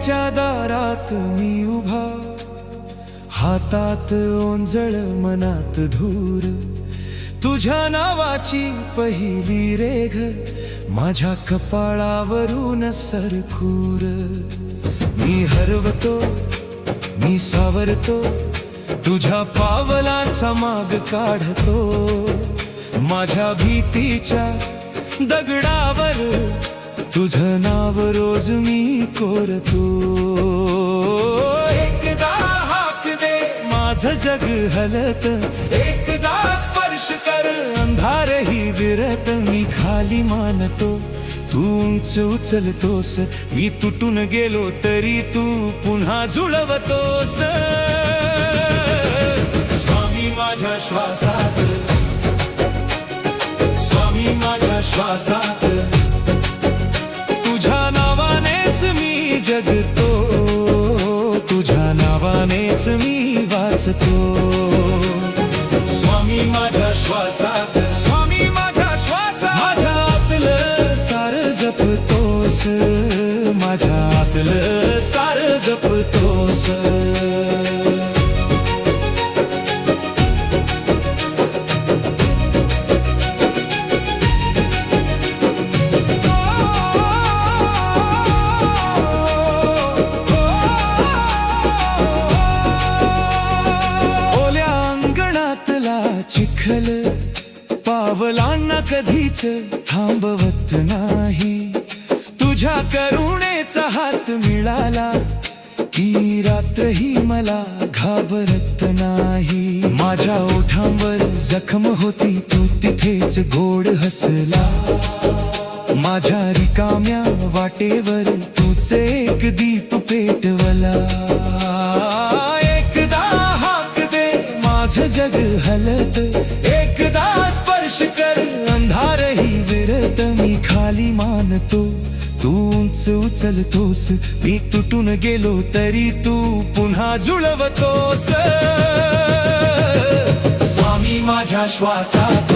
देवाच्या दारात मी उभा, हातात ओंजळ मनात धूर, तुझ्या नावाची पहिली रेघ माझ्या कपाळावरून सरखूर. मी हरवतो, मी सावरतो, तुझ्या पावलांचा माग काढतो, माझ्या भीतीच्या दगडावर तुझं नाव रोज मी कोरतो. एकदा हाक दे माझं जग हलत, एकदा स्पर्श कर अंधारही विरत. मी खाली मानतो, तू उंच उचलतोस, मी तुटून गेलो तरी तू पुन्हा जुळवतोस. स्वामी माझ्या श्वासात, स्वामी माझ्या श्वासात, तुझ्या नावानेच मी जगतो, तुझ्या नावानेच मी वाचतो. स्वामी माझ्या श्वासात, स्वामी माझ्या श्वासात, माझ्या आतलं सार जपतोस, माझ्या आतलं सार जपतोस. चिखल पावलांना कधीच थांबवत नाही, तुझ्या करुणेचा हात मिळाला की रात्रही मला घाबरत नाही. माझ्या ओठांवर जखम होती, तू तिथेच गोड हसला, माझ्या रिकाम्या वाटेवर तूच एक दीप पेटवला. माझं जग हलत, एकदा स्पर्श कर अंधारही विरत. मी खाली मानतो, तू उंच उचलतोस, मी तुटून गेलो तरी तू पुन्हा जुळवतोस. स्वामी माझ्या श्वासात,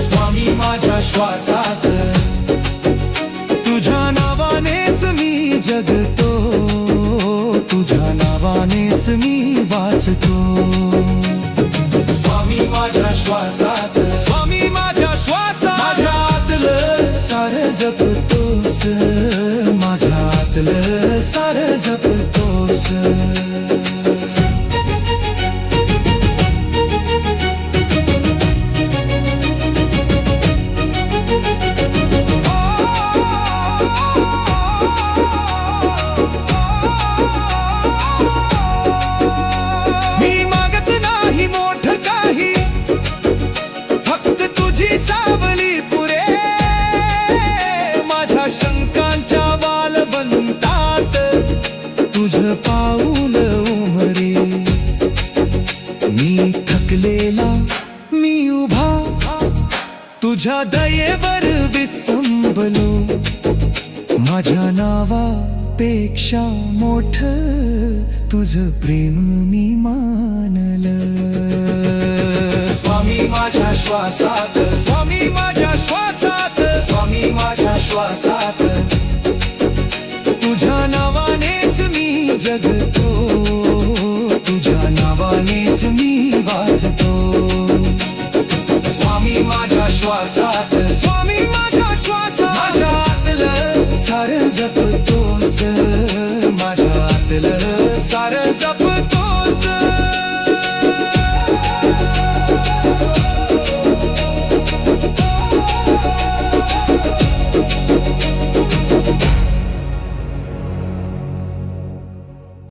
स्वामी माझ्या श्वासात, तुझ्या नावानेच मी जगतो, तुझ्या नावानेच मी वाचतो. स्वामी माझ्या श्वासात, स्वामी माझ्या श्वासात, माझ्या आतलं सार जपतोस, माझ्या आतलं सार जपतोस. सावली पुरे माझ्या शंकांच्या वालवंतात, तुझं पाऊल उमरे. मी थकलेला मी उभा, तुझ्या दयेवर विसंबलो, माझ्या नावापेक्षा मोठं तुझं प्रेम मी मानलं. स्वामी माझ्या श्वासात, स्वामी माझ्या श्वासात, स्वामी माझ्या श्वासात, तुझ्या नावानेच मी जगतो, तुझ्या नावानेच मी वाचतो. स्वामी माझ्या श्वासात,